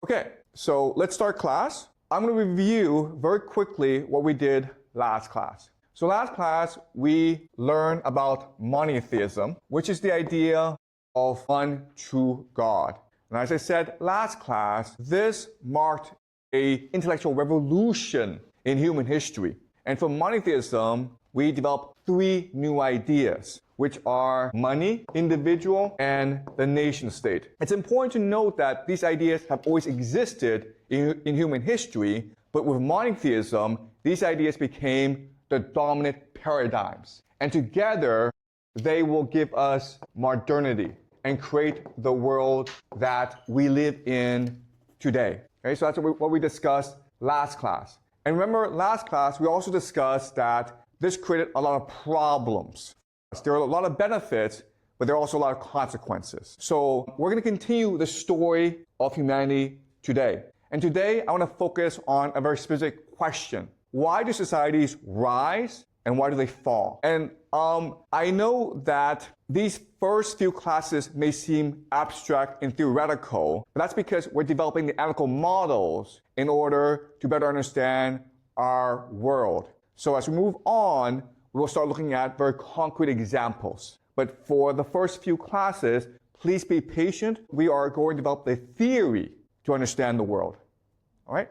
Okay, so let's start class. I'm going to review very quickly what we did last class. So last class, we learned about monotheism, which is the idea of one true God. And as I said last class, this marked an intellectual revolution in human history. And from monotheism, we developed three new ideas, which are money, individual, and the nation state. It's important to note that these ideas have always existed in human history, but with monotheism, these ideas became the dominant paradigms. And together, they will give us modernity and create the world that we live in today. Okay, so that's what we discussed last class. And remember, last class, we also discussed that this created a lot of problems. There are a lot of benefits, but there are also a lot of consequences. So we're going to continue the story of humanity today. And today, I want to focus on a very specific question. Why do societies rise and why do they fall? And I know that these first few classes may seem abstract and theoretical, but that's because we're developing the analytical models in order to better understand our world. So as we move on, we'll start looking at very concrete examples. But for the first few classes, please be patient. We are going to develop the theory to understand the world. All right?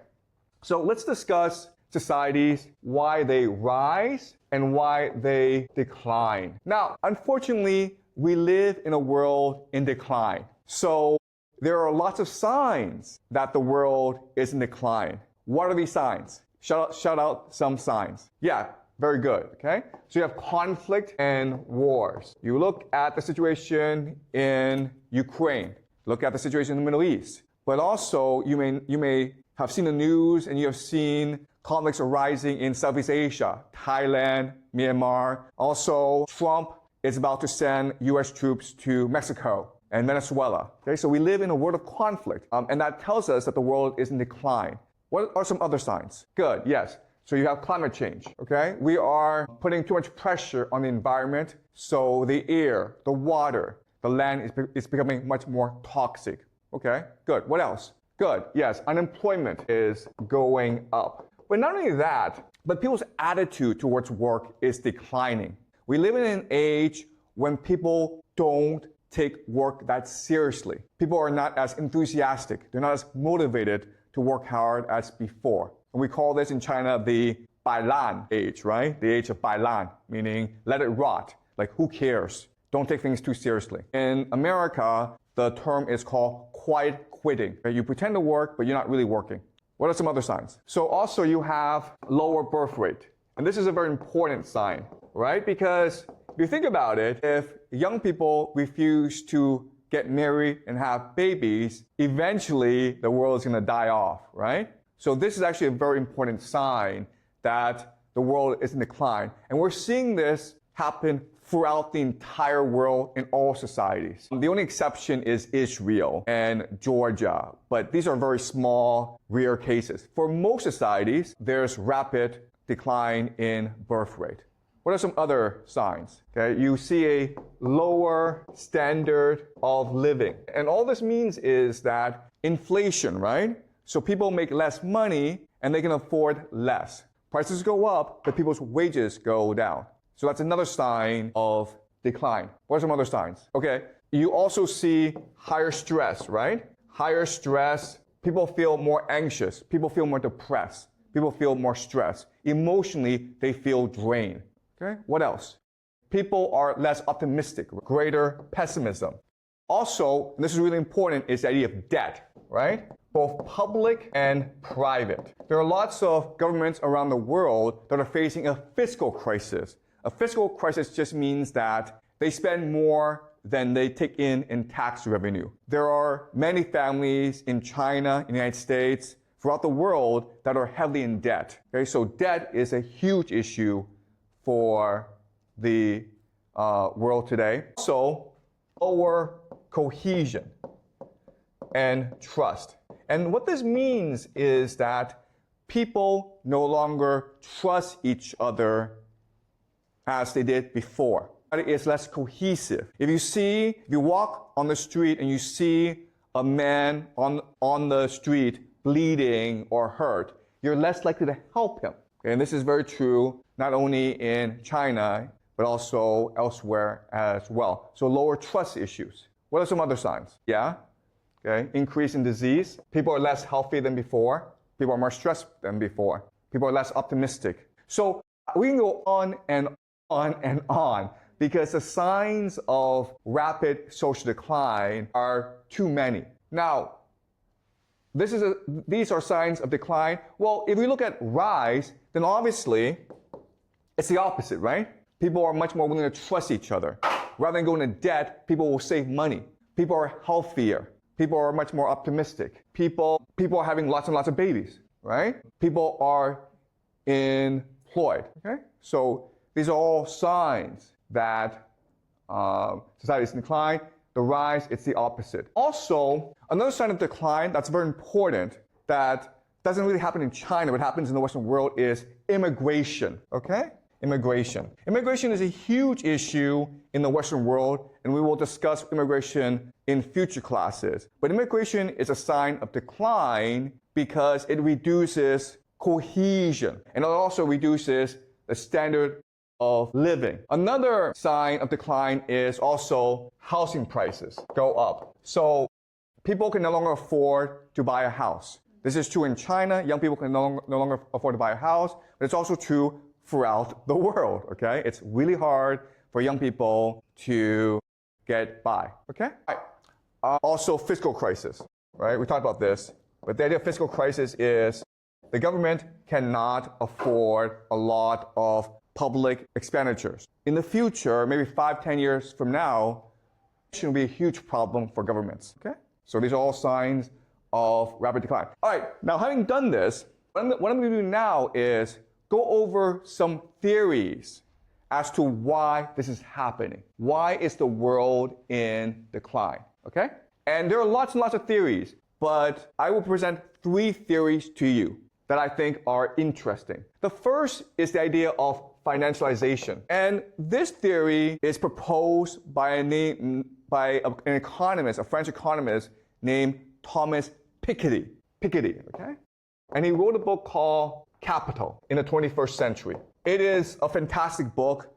So let's discuss societies, why they rise and why they decline. Now, unfortunately, we live in a world in decline. So there are lots of signs that the world is in decline. What are these signs? Shout out some signs. Yeah, very good, okay? So you have conflict and wars. You look at the situation in Ukraine. Look at the situation in the Middle East. But also, you may have seen the news and you have seen conflicts arising in Southeast Asia, Thailand, Myanmar. Also, Trump is about to send U.S. troops to Mexico and Venezuela. Okay, so we live in a world of conflict, and that tells us that the world is in decline. What are some other signs? Good, yes. So you have climate change, okay? We are putting too much pressure on the environment, so the air, the water, the land is becoming much more toxic. Okay, good. What else? Good, yes, unemployment is going up. But not only that, but people's attitude towards work is declining. We live in an age when people don't take work that seriously. People are not as enthusiastic. They're not as motivated to work hard as before. And we call this in China the Bailan age, right? The age of Bailan, meaning let it rot. Like, who cares? Don't take things too seriously. In America, the term is called quiet quitting. You pretend to work, but you're not really working. What are some other signs? So also you have lower birth rate. And this is a very important sign, right? Because if you think about it, if young people refuse to get married and have babies, eventually the world is going to die off, right? So this is actually a very important sign that the world is in decline. And we're seeing this happen throughout the entire world in all societies. The only exception is Israel and Georgia, but these are very small, rare cases. For most societies, there's rapid decline in birth rate. What are some other signs? Okay, you see a lower standard of living. And all this means is that inflation, right? So people make less money and they can afford less. Prices go up, but people's wages go down. So that's another sign of decline. What are some other signs? Okay, you also see higher stress, right? Higher stress, people feel more anxious, people feel more depressed, people feel more stressed. Emotionally, they feel drained. Okay, what else? People are less optimistic, greater pessimism. Also, and this is really important, is the idea of debt, right? Both public and private. There are lots of governments around the world that are facing a fiscal crisis. A fiscal crisis just means that they spend more than they take in tax revenue. There are many families in China, in the United States, throughout the world that are heavily in debt. Okay, so debt is a huge issue for the world today. So, lower cohesion and trust. And what this means is that people no longer trust each other as they did before. It is less cohesive. If you walk on the street and you see a man on the street bleeding or hurt, you're less likely to help him. Okay? And this is very true not only in China, but also elsewhere as well. So lower trust issues. What are some other signs? Yeah? Okay. Increase in disease. People are less healthy than before. People are more stressed than before. People are less optimistic. So we can go on and on and on because the signs of rapid social decline are too many. Now, these are signs of decline. Well, if we look at rise, then obviously it's the opposite, right? People are much more willing to trust each other. Rather than going into debt, people will save money. People are healthier. People are much more optimistic. People are having lots and lots of babies, right? People are employed, okay? So these are all signs that society is in decline. The rise, it's the opposite. Also, another sign of decline that's very important that doesn't really happen in China, but happens in the Western world is immigration, okay? Immigration. Immigration is a huge issue in the Western world, and we will discuss immigration in future classes. But immigration is a sign of decline because it reduces cohesion, and it also reduces the standard of living. Another sign of decline is also housing prices go up. So people can no longer afford to buy a house. This is true in China. Young people can no longer afford to buy a house, but it's also true throughout the world, okay? It's really hard for young people to get by, okay? Also, fiscal crisis, right? We talked about this, but the idea of fiscal crisis is the government cannot afford a lot of public expenditures. In the future, maybe 5-10 years from now, it shouldn't be a huge problem for governments, okay? So these are all signs of rapid decline. All right, now having done this, what I'm going to do now is go over some theories as to why this is happening. Why is the world in decline, okay? And there are lots and lots of theories, but I will present 3 theories to you that I think are interesting. The first is the idea of financialization. And this theory is proposed by an economist, a French economist named Thomas Piketty, okay? And he wrote a book called Capital in the 21st century. It is a fantastic book.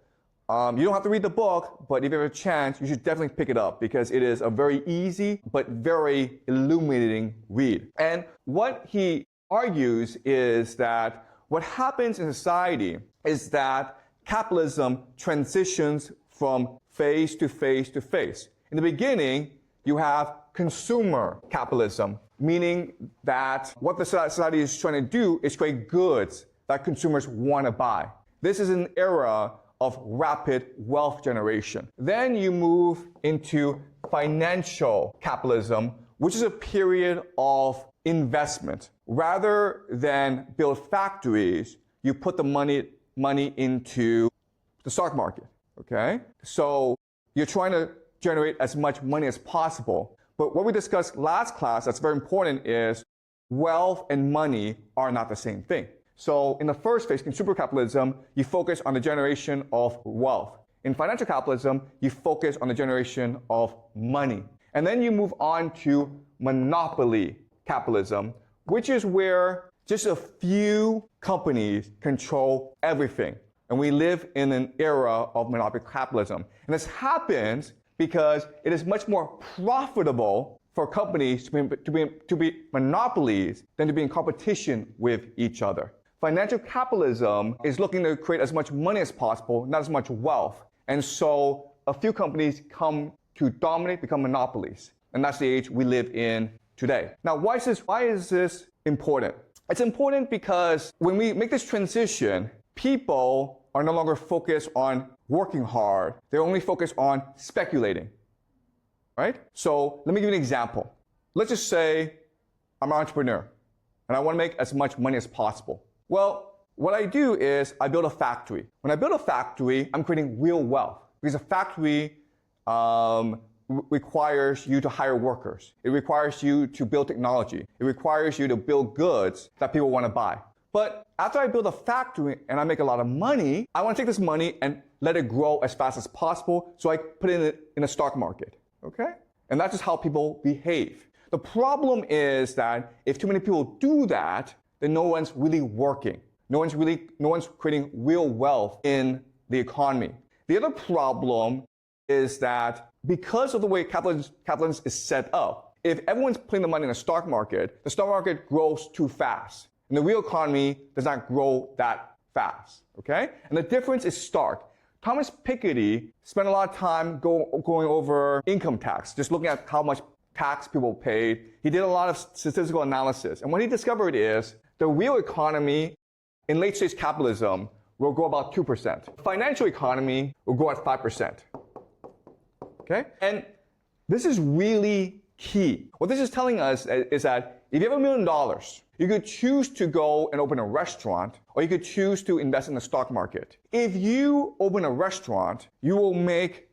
You don't have to read the book, but if you have a chance, you should definitely pick it up because it is a very easy but very illuminating read. And what he argues is that what happens in society is that capitalism transitions from phase to phase to phase. In the beginning, you have consumer capitalism, meaning that what the society is trying to do is create goods that consumers want to buy. This is an era of rapid wealth generation. Then you move into financial capitalism, which is a period of investment. Rather than build factories, you put the money into the stock market, okay? So you're trying to generate as much money as possible. But what we discussed last class that's very important is wealth and money are not the same thing. So in the first phase, consumer capitalism, you focus on the generation of wealth. In financial capitalism, you focus on the generation of money. And then you move on to monopoly capitalism, which is where just a few companies control everything. And we live in an era of monopoly capitalism. And this happens because it is much more profitable for companies to be monopolies than to be in competition with each other. Financial capitalism is looking to create as much money as possible, not as much wealth. And so a few companies come to dominate, become monopolies. And that's the age we live in today. Now, why is this important? It's important because when we make this transition, people are no longer focused on working hard. They're only focused on speculating, right? So let me give you an example. Let's just say I'm an entrepreneur and I want to make as much money as possible. Well, what I do is I build a factory. When I build a factory, I'm creating real wealth because a factory requires you to hire workers. It requires you to build technology. It requires you to build goods that people want to buy. But after I build a factory and I make a lot of money, I want to take this money and let it grow as fast as possible, so I put it in the stock market, okay? And that's just how people behave. The problem is that if too many people do that, then no one's really working. No one's creating real wealth in the economy. The other problem is that because of the way capitalism is set up, if everyone's putting the money in the stock market grows too fast. And the real economy does not grow that fast, okay? And the difference is stark. Thomas Piketty spent a lot of time going over income tax, just looking at how much tax people paid. He did a lot of statistical analysis. And what he discovered is the real economy in late stage capitalism will grow about 2%. The financial economy will grow at 5%. Okay? And this is really key. What this is telling us is that if you have $1 million, you could choose to go and open a restaurant, or you could choose to invest in the stock market. If you open a restaurant, you will make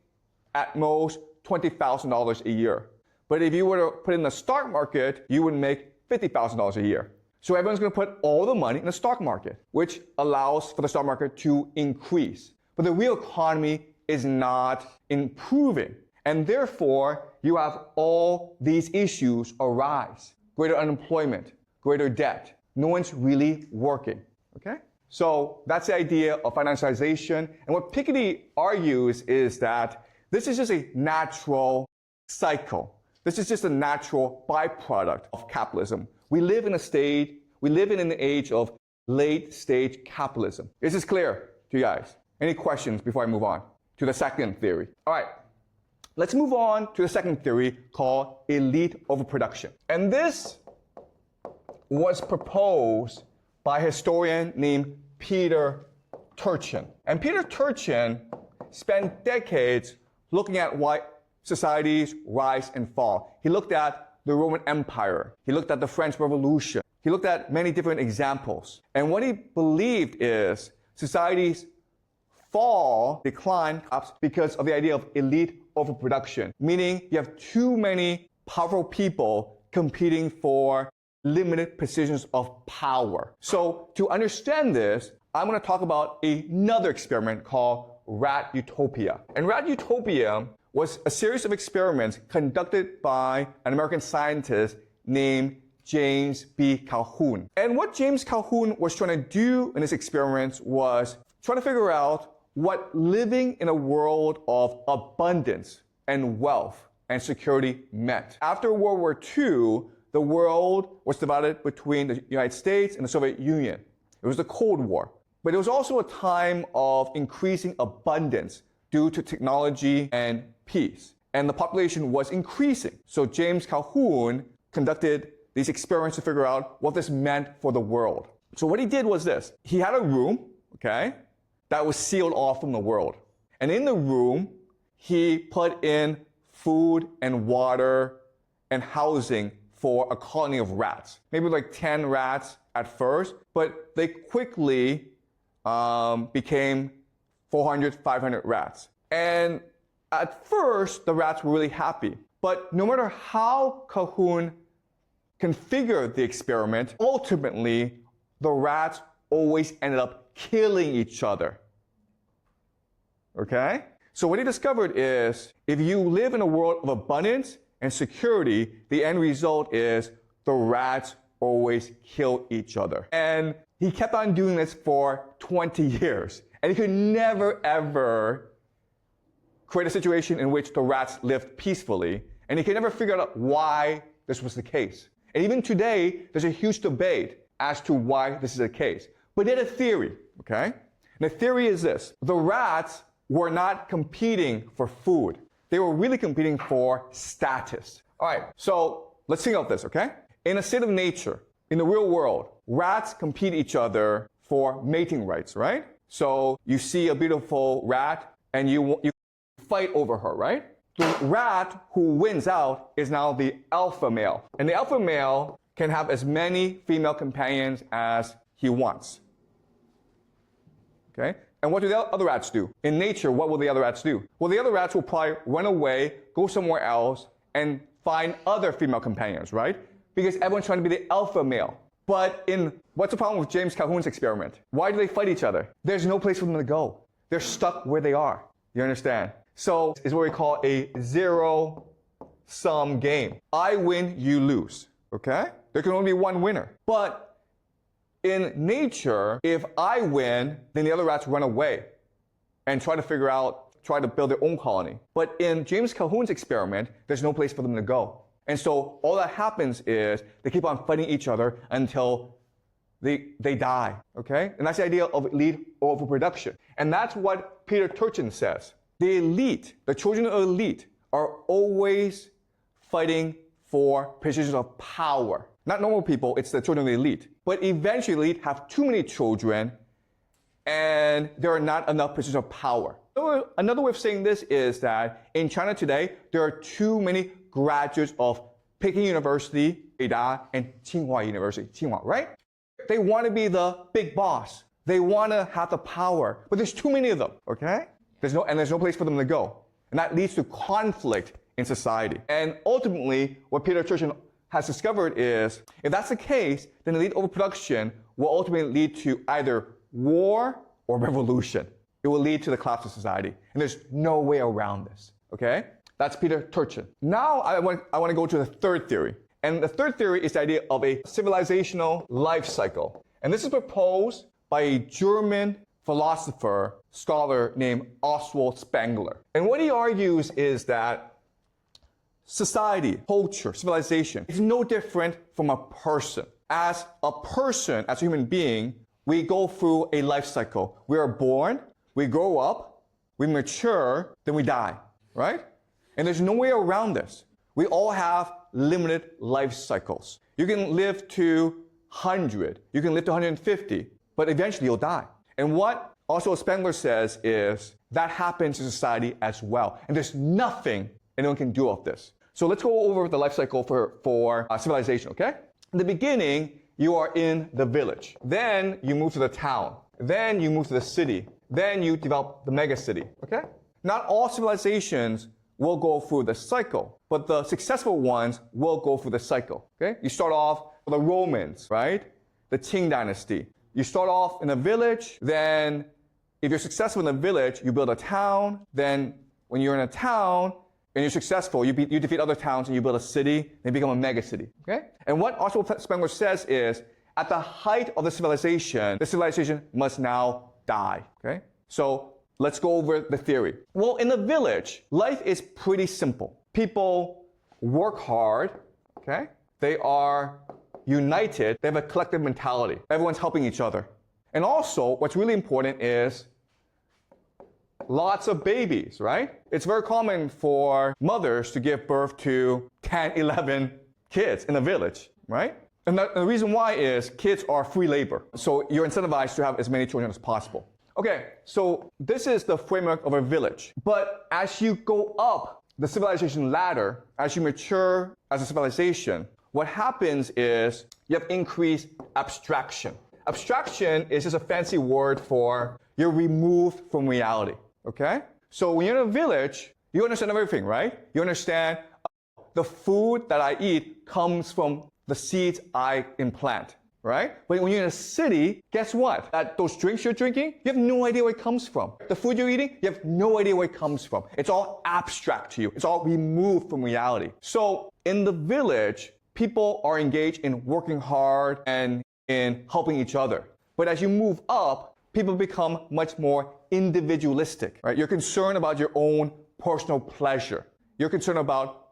at most $20,000 a year. But if you were to put it in the stock market, you would make $50,000 a year. So everyone's going to put all the money in the stock market, which allows for the stock market to increase. But the real economy is not improving. And therefore, you have all these issues arise. Greater unemployment, greater debt. No one's really working, okay? So that's the idea of financialization. And what Piketty argues is that this is just a natural cycle. This is just a natural byproduct of capitalism. We live in an age of late stage capitalism. Is this clear to you guys? Any questions before I move on to the second theory? All right. Let's move on to the second theory called elite overproduction. And this was proposed by a historian named Peter Turchin. And Peter Turchin spent decades looking at why societies rise and fall. He looked at the Roman Empire. He looked at the French Revolution. He looked at many different examples. And what he believed is societies decline because of the idea of elite overproduction, meaning you have too many powerful people competing for limited positions of power. So to understand this, I'm going to talk about another experiment called Rat Utopia. And Rat Utopia was a series of experiments conducted by an American scientist named James B. Calhoun. And what James Calhoun was trying to do in his experiments was trying to figure out what living in a world of abundance and wealth and security meant. After World War II, the world was divided between the United States and the Soviet Union. It was the Cold War. But it was also a time of increasing abundance due to technology and peace. And the population was increasing. So James Calhoun conducted these experiments to figure out what this meant for the world. So what he did was this. He had a room, okay, that was sealed off from the world. And in the room, he put in food and water and housing for a colony of rats. Maybe like 10 rats at first, but they quickly became 400, 500 rats. And at first, the rats were really happy. But no matter how Calhoun configured the experiment, ultimately, the rats always ended up killing each other. Okay? So what he discovered is, if you live in a world of abundance and security, the end result is the rats always kill each other. And he kept on doing this for 20 years. And he could never, ever create a situation in which the rats lived peacefulally. And he could never figure out why this was the case. And even today, there's a huge debate as to why this is the case. But he had a theory, okay? And the theory is this. The rats were not competing for food. They were really competing for status. All right, so let's think of this, okay? In a state of nature, in the real world, rats compete each other for mating rights, right? So you see a beautiful rat and you fight over her, right? The rat who wins out is now the alpha male. And the alpha male can have as many female companions as he wants. Okay? And what do the other rats do? In nature, what will the other rats do? Well, the other rats will probably run away, go somewhere else, and find other female companions, right? Because everyone's trying to be the alpha male. But what's the problem with James Calhoun's experiment? Why do they fight each other? There's no place for them to go. They're stuck where they are. You understand? So it's what we call a zero zero-sum game. I win, you lose, okay? There can only be one winner. But in nature, if I win, then the other rats run away and try to build their own colony. But in James Calhoun's experiment, there's no place for them to go. And so all that happens is they keep on fighting each other until they die, okay? And that's the idea of elite overproduction. And that's what Peter Turchin says. The elite, the children of the elite, are always fighting for positions of power. Not normal people, it's the children of the elite. But eventually, the elite have too many children, and there are not enough positions of power. Another way of saying this is that in China today, there are too many graduates of Peking University, Beida, and Tsinghua University, Tsinghua, right? They want to be the big boss. They want to have the power, but there's too many of them, okay? There's no place for them to go. And that leads to conflict in society. And ultimately, what Peter Turchin has discovered is, if that's the case, then elite overproduction will ultimately lead to either war or revolution. It will lead to the collapse of society. And there's no way around this, okay? That's Peter Turchin. Now I want to go to the third theory. And the third theory is the idea of a civilizational life cycle. And this is proposed by a German philosopher, scholar named Oswald Spengler. And what he argues is that society, culture, civilization is no different from a person. As a person, as a human being, we go through a life cycle. We are born, we grow up, we mature, then we die, right? And there's no way around this. We all have limited life cycles. You can live to 100, you can live to 150, but eventually you'll die. And what Oswald Spengler says is that happens in society as well. And there's nothing anyone can do about this. So let's go over the life cycle for civilization, okay? In the beginning, you are in the village. Then you move to the town. Then you move to the city. Then you develop the megacity, okay? Not all civilizations will go through the cycle, but the successful ones will go through the cycle, okay? You start off with the Romans, right? The Qing dynasty. You start off in a village, then if you're successful in the village, you build a town. Then when you're in a town and you're successful, you defeat other towns and you build a city, and you become a megacity, okay? And what Oswald Spengler says is, at the height of the civilization must now die, okay? So let's go over the theory. Well, in the village, life is pretty simple. People work hard, okay? They are united. They have a collective mentality. Everyone's helping each other. And also, what's really important is lots of babies, right? It's very common for mothers to give birth to 10, 11 kids in a village, right? And the reason why is kids are free labor. So you're incentivized to have as many children as possible. Okay, so this is the framework of a village. But as you go up the civilization ladder, as you mature as a civilization, what happens is you have increased abstraction. Abstraction is just a fancy word for you're removed from reality, okay? So when you're in a village, you understand everything, right? You understand the food that I eat comes from the seeds I implant, right? But when you're in a city, guess what? Those drinks you're drinking, you have no idea where it comes from. The food you're eating, you have no idea where it comes from. It's all abstract to you. It's all removed from reality. So in the village, people are engaged in working hard and in helping each other. But as you move up, people become much more individualistic, right? You're concerned about your own personal pleasure. You're concerned about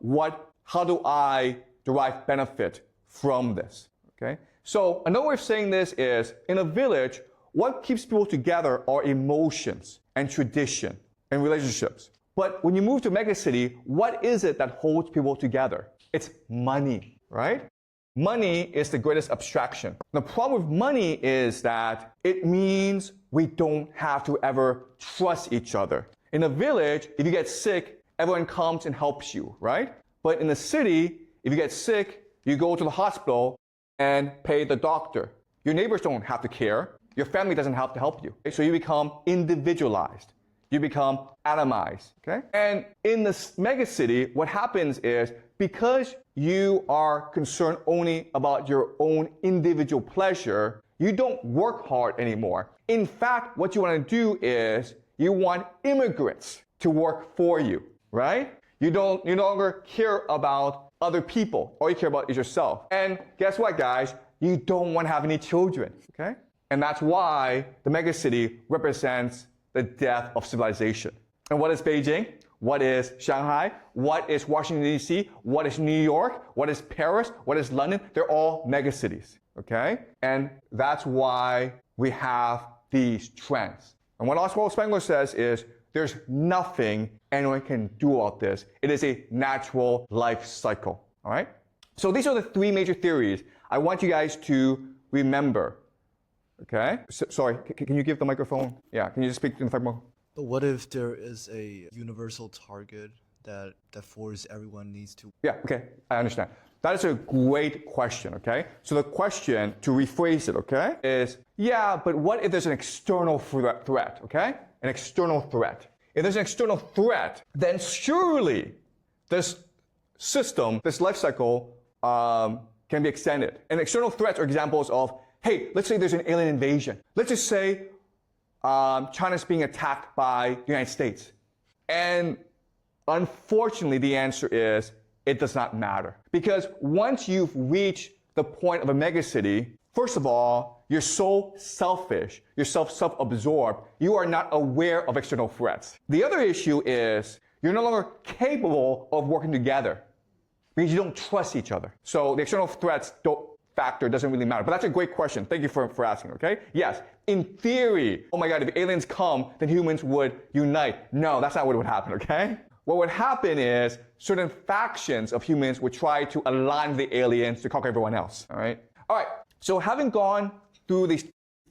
how do I derive benefit from this, okay? So another way of saying this is, in a village, what keeps people together are emotions and tradition and relationships. But when you move to megacity, what is it that holds people together? It's money, right? Money is the greatest abstraction. The problem with money is that it means we don't have to ever trust each other. In a village, if you get sick, everyone comes and helps you, right? But in the city, if you get sick, you go to the hospital and pay the doctor. Your neighbors don't have to care. Your family doesn't have to help you. So you become individualized. You become atomized, okay? And in this megacity, what happens is, because you are concerned only about your own individual pleasure, you don't work hard anymore. In fact, what you want to do is, you want immigrants to work for you, right? You no longer care about other people. All you care about is yourself. And guess what, guys? You don't want to have any children, okay? And that's why the megacity represents the death of civilization. And what is Beijing? What is Shanghai? What is Washington, D.C.? What is New York? What is Paris? What is London? They're all megacities, okay? And that's why we have these trends. And what Oswald Spengler says is, there's nothing anyone can do about this. It is a natural life cycle, all right? So these are the three major theories I want you guys to remember, okay? Sorry, can you give the microphone? Yeah, can you just speak to the microphone? But what if there is a universal target that forces everyone needs to? Yeah, okay, I understand. That is a great question, okay? So the question, to rephrase it, okay, is, yeah, but what if there's an external threat, okay? An external threat. If there's an external threat, then surely this system, this life cycle, can be extended. And external threats are examples of, hey, let's say there's an alien invasion. Let's just say China's being attacked by the United States. And unfortunately, the answer is, it does not matter. Because once you've reached the point of a megacity, first of all, you're so selfish, you're self-absorbed, you are not aware of external threats. The other issue is, you're no longer capable of working together because you don't trust each other. So the external threats factor doesn't really matter. But that's a great question. Thank you for asking, okay? Yes, in theory, oh my God, if aliens come, then humans would unite. No, that's not what would happen, okay? What would happen is certain factions of humans would try to align with the aliens to conquer everyone else, all right? All right, so having gone through these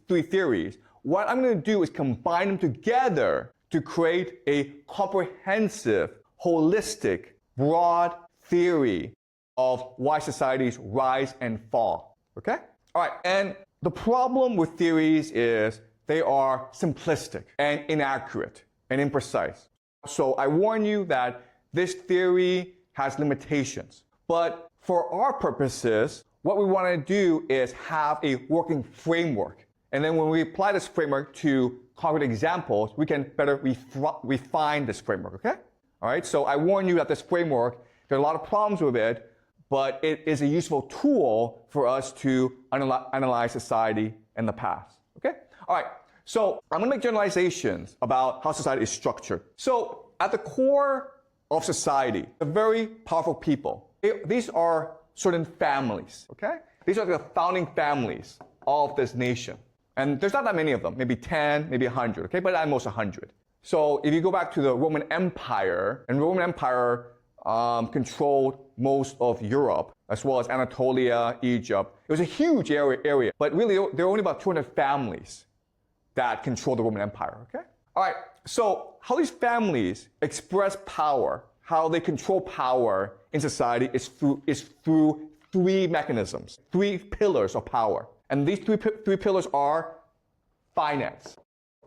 three theories, what I'm going to do is combine them together to create a comprehensive, holistic, broad theory of why societies rise and fall, okay? All right, and the problem with theories is they are simplistic and inaccurate and imprecise. So I warn you that this theory has limitations. But for our purposes, what we want to do is have a working framework. And then when we apply this framework to concrete examples, we can better refine this framework, okay? All right, so I warn you that this framework, there are a lot of problems with it, but it is a useful tool for us to analyze society in the past, okay? All right. So I'm going to make generalizations about how society is structured. So at the core of society, a very powerful people. These are certain families, okay? These are the founding families of this nation. And there's not that many of them, maybe 10, maybe 100, okay? But at most 100. So if you go back to the Roman Empire, and Roman Empire controlled most of Europe, as well as Anatolia, Egypt. It was a huge area, but really there were only about 200 families that control the Roman Empire, okay? All right, so how these families express power, how they control power in society is through three mechanisms, three pillars of power. And these three pillars are finance.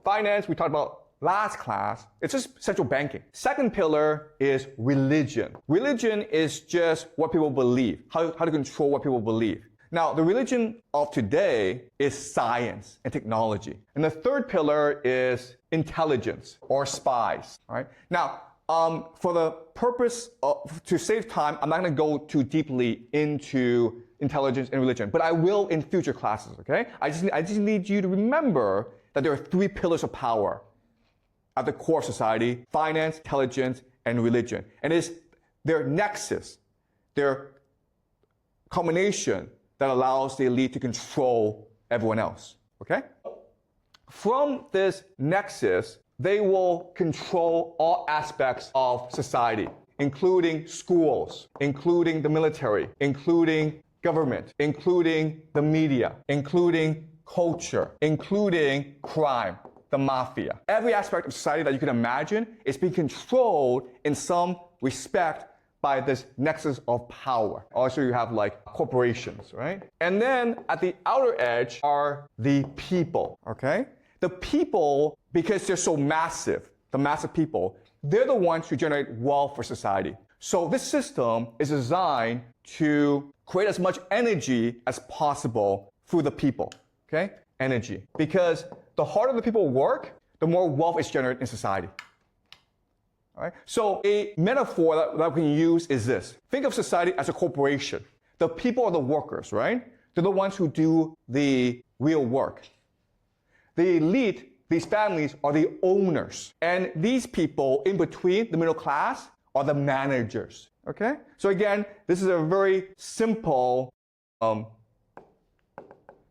Finance, we talked about last class, it's just central banking. Second pillar is religion. Religion is just what people believe, how to control what people believe. Now, the religion of today is science and technology. And the third pillar is intelligence or spies, all right? Now, for the purpose to save time, I'm not going to go too deeply into intelligence and religion, but I will in future classes, okay? I just need you to remember that there are three pillars of power at the core of society: finance, intelligence, and religion. And it's their nexus, their combination that allows the elite to control everyone else, okay? From this nexus, they will control all aspects of society, including schools, including the military, including government, including the media, including culture, including crime, the mafia. Every aspect of society that you can imagine is being controlled in some respect by this nexus of power. Also, you have like corporations, right? And then at the outer edge are the people, okay? The people, because they're so massive, the massive people, they're the ones who generate wealth for society. So this system is designed to create as much energy as possible through the people, okay? Energy. Because the harder the people work, the more wealth is generated in society. All right? So a metaphor that we can use is this. Think of society as a corporation. The people are the workers, right? They're the ones who do the real work. The elite, these families, are the owners. And these people in between, the middle class, are the managers. Okay? So again, this is a very simple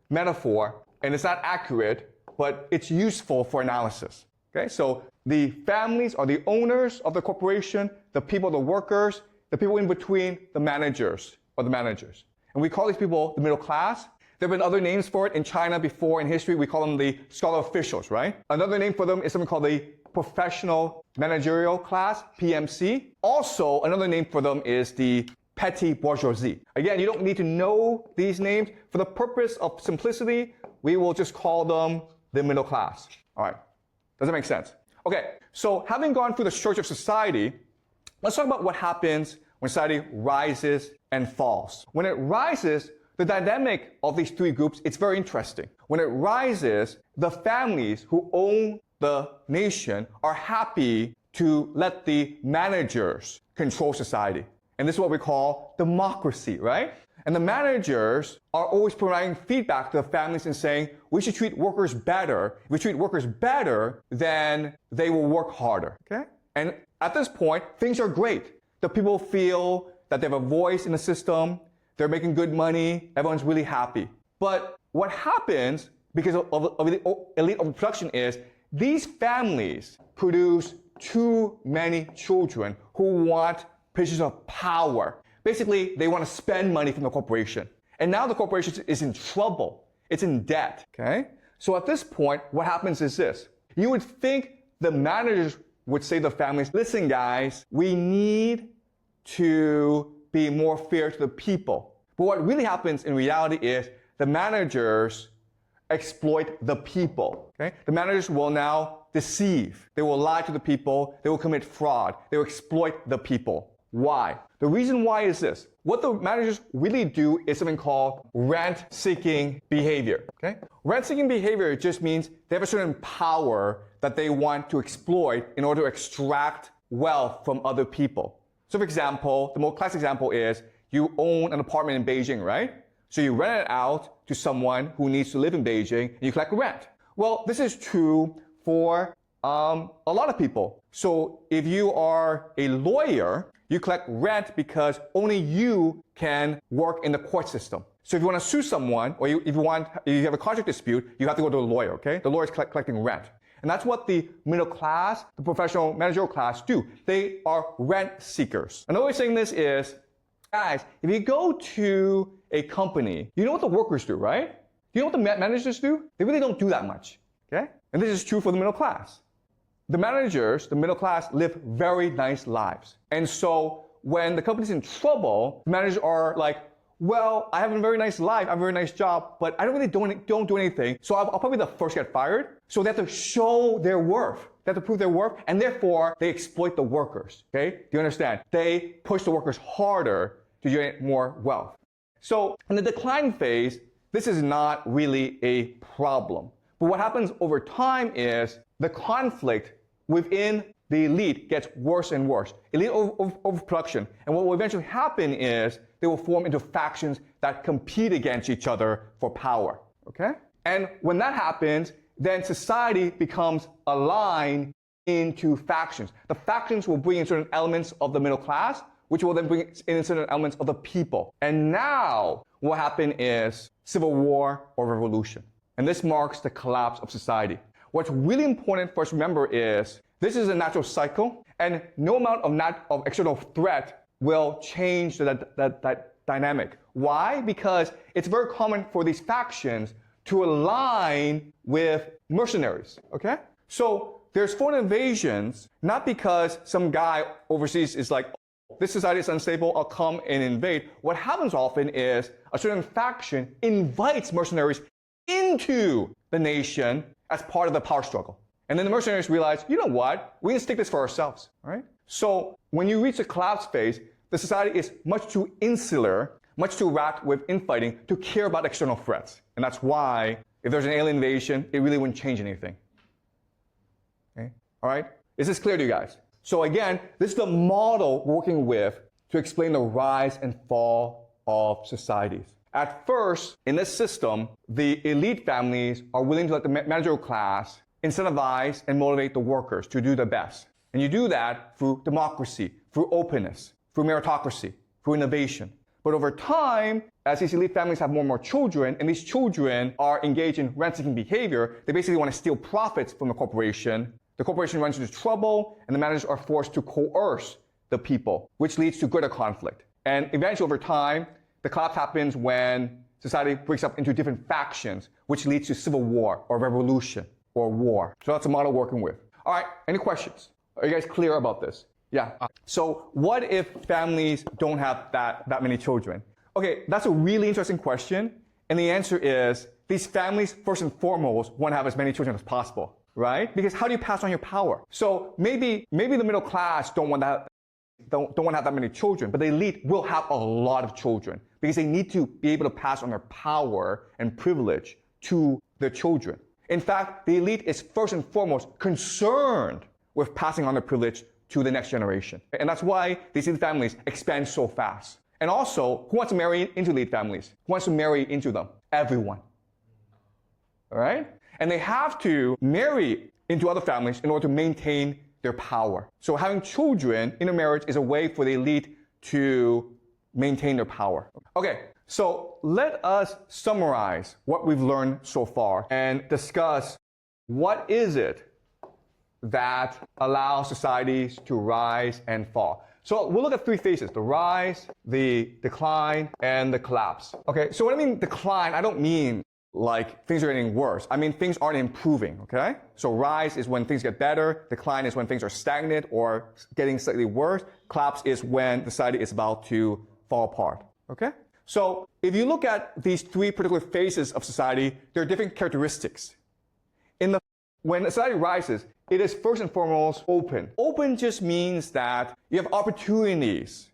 metaphor, and it's not accurate, but it's useful for analysis. Okay? So the families are the owners of the corporation, the people are the workers, the people in between, the managers, are the managers. And we call these people the middle class. There have been other names for it in China before in history. We call them the scholar officials, right? Another name for them is something called the professional managerial class, PMC. Also, another name for them is the petty bourgeoisie. Again, you don't need to know these names. For the purpose of simplicity, we will just call them the middle class. All right. Does that make sense? Okay. So having gone through the structure of society, let's talk about what happens when society rises and falls. When it rises, the dynamic of these three groups, it's very interesting. When it rises, the families who own the nation are happy to let the managers control society. And this is what we call democracy, right? And the managers are always providing feedback to the families and saying, we should treat workers better. If we treat workers better, then they will work harder, okay? And at this point, things are great. The people feel that they have a voice in the system. They're making good money. Everyone's really happy. But what happens because of the elite overproduction is these families produce too many children who want positions of power. Basically, they want to spend money from the corporation. And now the corporation is in trouble. It's in debt, okay? So at this point, what happens is this. You would think the managers would say to the families, listen guys, we need to be more fair to the people. But what really happens in reality is the managers exploit the people. Okay? The managers will now deceive. They will lie to the people. They will commit fraud. They will exploit the people. Why? The reason why is this. What the managers really do is something called rent-seeking behavior. Okay? Rent-seeking behavior just means they have a certain power that they want to exploit in order to extract wealth from other people. So for example, the most classic example is you own an apartment in Beijing, right? So you rent it out to someone who needs to live in Beijing and you collect rent. Well, this is true for a lot of people. So if you are a lawyer, you collect rent because only you can work in the court system. So if you want to sue someone or if you have a contract dispute, you have to go to a lawyer, okay? The lawyer is collecting rent. And that's what the middle class, the professional managerial class do. They are rent seekers. Another way of saying this is, guys, if you go to a company, you know what the workers do, right? You know what the managers do? They really don't do that much, okay? And this is true for the middle class. The managers, the middle class, live very nice lives. And so when the company's in trouble, the managers are like, well, I have a very nice life, I have a very nice job, but I don't really don't do anything, so I'll probably be the first to get fired. So they have to show their worth. They have to prove their worth, and therefore, they exploit the workers, okay? Do you understand? They push the workers harder to generate more wealth. So in the decline phase, this is not really a problem. But what happens over time is the conflict within the elite gets worse and worse. Elite overproduction. And what will eventually happen is they will form into factions that compete against each other for power. Okay? And when that happens, then society becomes aligned into factions. The factions will bring in certain elements of the middle class, which will then bring in certain elements of the people. And now what happens is civil war or revolution. And this marks the collapse of society. What's really important for us to remember is this is a natural cycle, and no amount of external threat will change that dynamic. Why? Because it's very common for these factions to align with mercenaries, okay? So there's foreign invasions, not because some guy overseas is like, oh, this society is unstable, I'll come and invade. What happens often is a certain faction invites mercenaries into the nation as part of the power struggle. And then the mercenaries realize, you know what? We can stick this for ourselves, all right? So when you reach the collapse phase, the society is much too insular, much too wrapped with infighting to care about external threats. And that's why if there's an alien invasion, it really wouldn't change anything. Okay? All right? Is this clear to you guys? So again, this is the model we're working with to explain the rise and fall of societies. At first, in this system, the elite families are willing to let the managerial class incentivize and motivate the workers to do their best. And you do that through democracy, through openness, through meritocracy, through innovation. But over time, as these elite families have more and more children, and these children are engaged in rent-seeking behavior, they basically want to steal profits from the corporation. The corporation runs into trouble, and the managers are forced to coerce the people, which leads to greater conflict. And eventually, over time, the collapse happens when society breaks up into different factions, which leads to civil war or revolution or war. So that's the model we're working with. All right, any questions? Are you guys clear about this? Yeah. So what if families don't have that many children? Okay, that's a really interesting question. And the answer is these families, first and foremost, want to have as many children as possible, right? Because how do you pass on your power? So maybe the middle class don't want to have that many children, but the elite will have a lot of children because they need to be able to pass on their power and privilege to their children. In fact, the elite is first and foremost concerned with passing on their privilege to the next generation. And that's why these elite families expand so fast. And also, who wants to marry into elite families? Who wants to marry into them? Everyone. All right? And they have to marry into other families in order to maintain their power. So having children in a marriage is a way for the elite to maintain their power. Okay, so let us summarize what we've learned so far and discuss what is it that allows societies to rise and fall. So we'll look at three phases: the rise, the decline, and the collapse. Okay, so when I mean decline, I don't mean like things are getting worse. I mean things aren't improving, okay? So rise is when things get better, decline is when things are stagnant or getting slightly worse, collapse is when society is about to fall apart, okay? So if you look at these three particular phases of society, there are different characteristics. When society rises, it is first and foremost open. Open just means that you have opportunities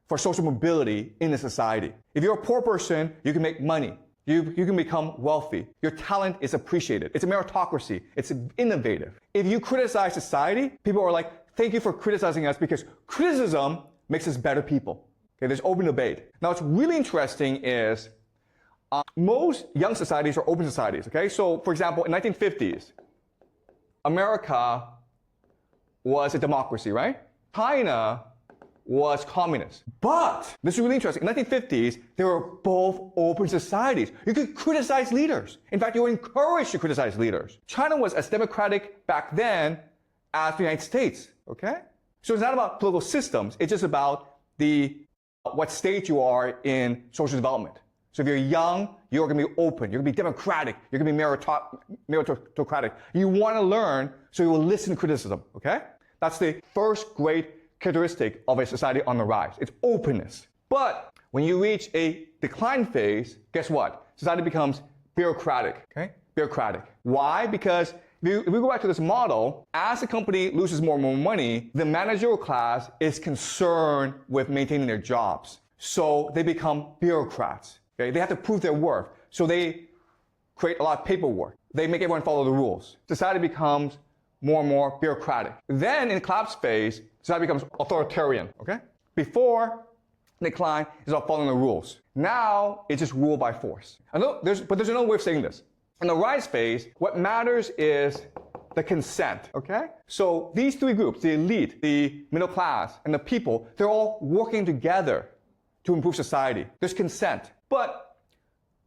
for social mobility in the society. If you're a poor person, you can make money. You can become wealthy. Your talent is appreciated. It's a meritocracy. It's innovative. If you criticize society, people are like, thank you for criticizing us because criticism makes us better people. Okay, there's open debate. Now, what's really interesting is most young societies are open societies. Okay, so for example, in 1950s, America was a democracy, right? China was communist. But this is really interesting. In the 1950s, they were both open societies. You could criticize leaders. In fact, you were encouraged to criticize leaders. China was as democratic back then as the United States, okay? So it's not about political systems. It's just about what stage you are in social development. So if you're young, you're going to be open. You're going to be democratic. You're going to be meritocratic. You want to learn, so you will listen to criticism, okay? That's the first great characteristic of a society on the rise. It's openness. But when you reach a decline phase, guess what? Society becomes bureaucratic, okay? Bureaucratic. Why? Because if we go back to this model, as the company loses more and more money, the managerial class is concerned with maintaining their jobs. So they become bureaucrats. Okay? They have to prove their worth. So they create a lot of paperwork. They make everyone follow the rules. Society becomes more and more bureaucratic. Then in the collapse phase, society becomes authoritarian. Okay? Before decline is about following the rules. Now it's just ruled by force. But there's another way of saying this. In the rise phase, what matters is the consent. Okay? So these three groups, the elite, the middle class, and the people, they're all working together to improve society. There's consent. But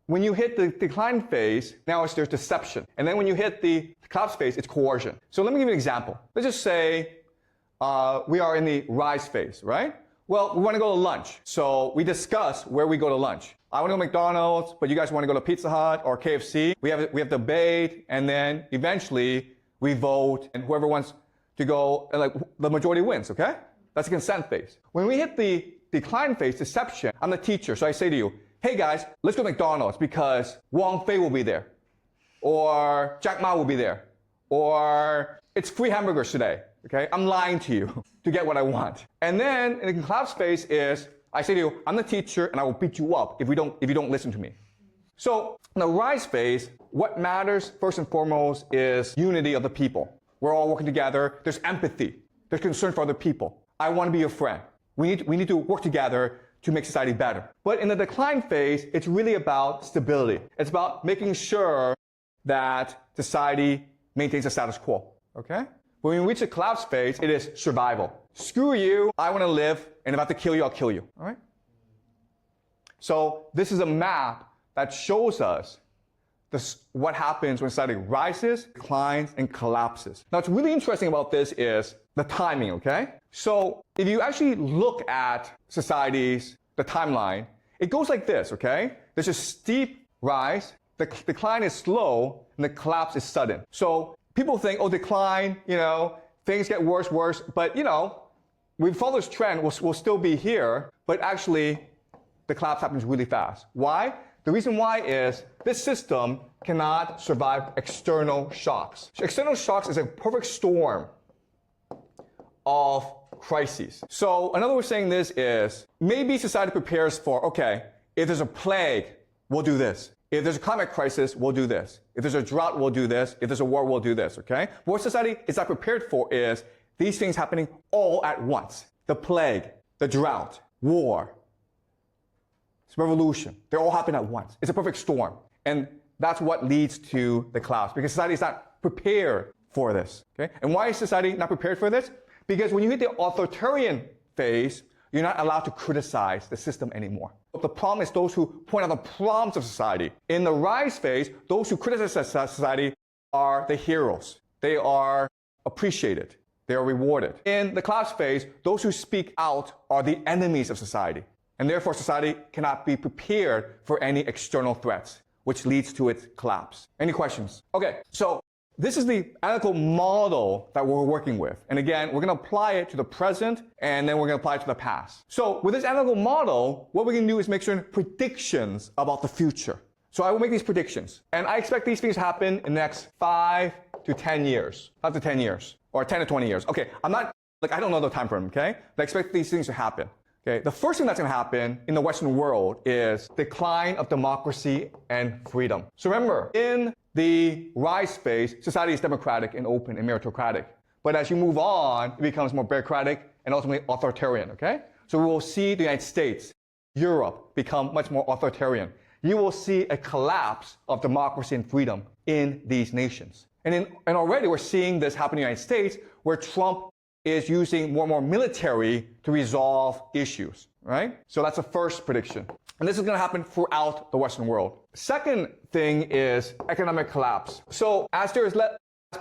when you hit the decline phase, now there's deception. And then when you hit the collapse phase, it's coercion. So let me give you an example. Let's just say we are in the rise phase, right? Well, we want to go to lunch. So we discuss where we go to lunch. I want to go to McDonald's, but you guys want to go to Pizza Hut or KFC. We have debate, and then eventually we vote, and whoever wants to go, like the majority wins, okay? That's the consent phase. When we hit the decline phase, deception, I'm the teacher, so I say to you, hey guys, let's go to McDonald's because Wang Fei will be there, or Jack Ma will be there, or it's free hamburgers today, okay? I'm lying to you to get what I want. And then in the collapse phase is, I say to you, I'm the teacher and I will beat you up if you don't listen to me. So in the rise phase, what matters first and foremost is unity of the people. We're all working together. There's empathy. There's concern for other people. I want to be your friend. We need to work together to make society better. But in the decline phase, it's really about stability. It's about making sure that society maintains a status quo, okay? When we reach the collapse phase, it is survival. Screw you, I want to live, and if I have to kill you, I'll kill you, all right? So this is a map that shows us what happens when society rises, declines, and collapses. Now, what's really interesting about this is the timing, okay? So if you actually look at societies, the timeline, it goes like this, okay? There's a steep rise, the decline is slow, and the collapse is sudden. So people think, oh, decline, things get worse, but we follow this trend, we'll still be here, but actually the collapse happens really fast. Why? The reason why is this system cannot survive external shocks. So external shocks is a perfect storm of crises. So another way of saying this is maybe society prepares for, okay, if there's a plague, we'll do this. If there's a climate crisis, we'll do this. If there's a drought, we'll do this. If there's a war, we'll do this, okay? But what society is not prepared for is these things happening all at once. The plague, the drought, war, revolution. They all happen at once. It's a perfect storm. And that's what leads to the collapse because society is not prepared for this. Okay? And why is society not prepared for this? Because when you hit the authoritarian phase, you're not allowed to criticize the system anymore. But the problem is those who point out the problems of society. In the rise phase, those who criticize society are the heroes. They are appreciated. They are rewarded. In the collapse phase, those who speak out are the enemies of society. And therefore, society cannot be prepared for any external threats, which leads to its collapse. Any questions? Okay, so this is the analytical model that we're working with. And again, we're going to apply it to the present, and then we're going to apply it to the past. So with this analytical model, what we can do is make certain predictions about the future. So I will make these predictions. And I expect these things to happen in the next 5 to 10 years. 5 to 10 years. Or 10 to 20 years. Okay, I don't know the time frame, okay? But I expect these things to happen. Okay, the first thing that's going to happen in the Western world is decline of democracy and freedom. So remember, in the rise phase, society is democratic and open and meritocratic. But as you move on, it becomes more bureaucratic and ultimately authoritarian, okay? So we will see the United States, Europe become much more authoritarian. You will see a collapse of democracy and freedom in these nations. And already we're seeing this happen in the United States where Trump is using more and more military to resolve issues, right? So that's the first prediction. And this is going to happen throughout the Western world. Second thing is economic collapse. So as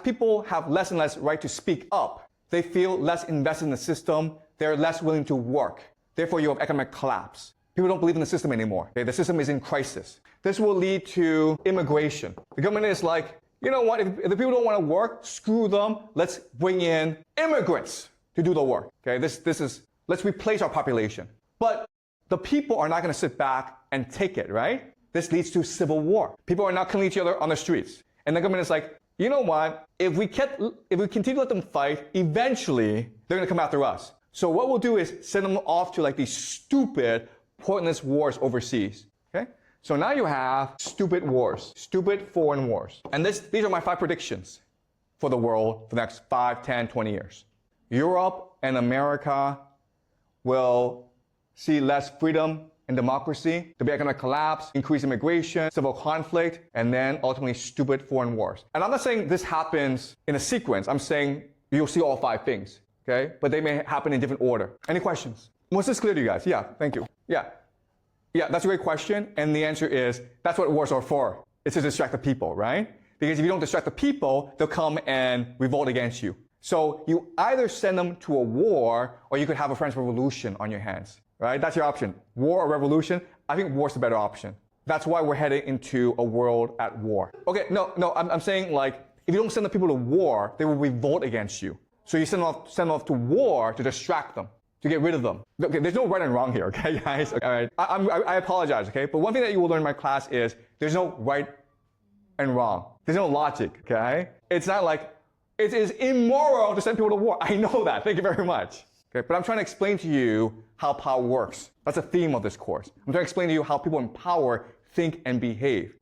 people have less and less right to speak up, they feel less invested in the system, they're less willing to work. Therefore, you have economic collapse. People don't believe in the system anymore. Okay? The system is in crisis. This will lead to immigration. The government is like, you know what, if the people don't want to work, screw them. Let's bring in immigrants to do the work. Okay, let's replace our population. But the people are not going to sit back and take it, right? This leads to civil war. People are now killing each other on the streets. And the government is like, you know what, if we continue to let them fight, eventually they're going to come after us. So what we'll do is send them off to like these stupid, pointless wars overseas. Okay? So now you have stupid wars, stupid foreign wars. And these are my 5 predictions for the world for the next 5, 10, 20 years. Europe and America will see less freedom and democracy, there'll be economic collapse, increased immigration, civil conflict, and then ultimately stupid foreign wars. And I'm not saying this happens in a sequence. I'm saying you'll see all 5 things, okay? But they may happen in different order. Any questions? Was this clear to you guys? Yeah, thank you. Yeah, that's a great question. And the answer is, that's what wars are for. It's to distract the people, right? Because if you don't distract the people, they'll come and revolt against you. So you either send them to a war, or you could have a French Revolution on your hands, right? That's your option. War or revolution? I think war's the better option. That's why we're heading into a world at war. Okay, no, I'm saying like, if you don't send the people to war, they will revolt against you. So you send them off to war to distract them, to get rid of them. Okay, there's no right and wrong here, okay, guys? All right. I apologize, okay? But one thing that you will learn in my class is there's no right and wrong. There's no logic, okay? It's not like it is immoral to send people to war. I know that. Thank you very much. Okay, but I'm trying to explain to you how power works. That's the theme of this course. I'm trying to explain to you how people in power think and behave.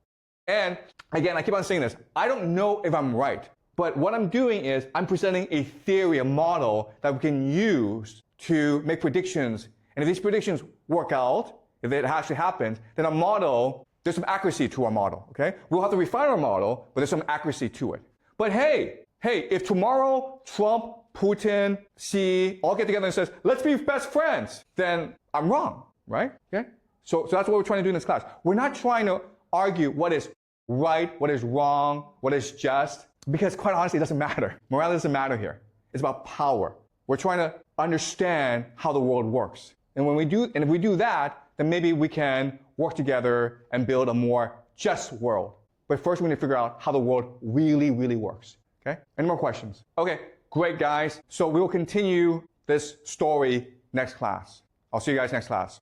And again, I keep on saying this. I don't know if I'm right. But what I'm doing is I'm presenting a theory, a model that we can use to make predictions. And if these predictions work out, if it actually happens, then our model, there's some accuracy to our model, okay? We'll have to refine our model, but there's some accuracy to it. But hey, if tomorrow Trump, Putin, Xi all get together and says, let's be best friends, then I'm wrong, right? Okay? So that's what we're trying to do in this class. We're not trying to argue what is right, what is wrong, what is just, because quite honestly, it doesn't matter. Morality doesn't matter here. It's about power. We're trying to understand how the world works. And if we do that, then maybe we can work together and build a more just world. But first we need to figure out how the world really, really works. Okay? Any more questions? Okay, great guys. So we will continue this story next class. I'll see you guys next class.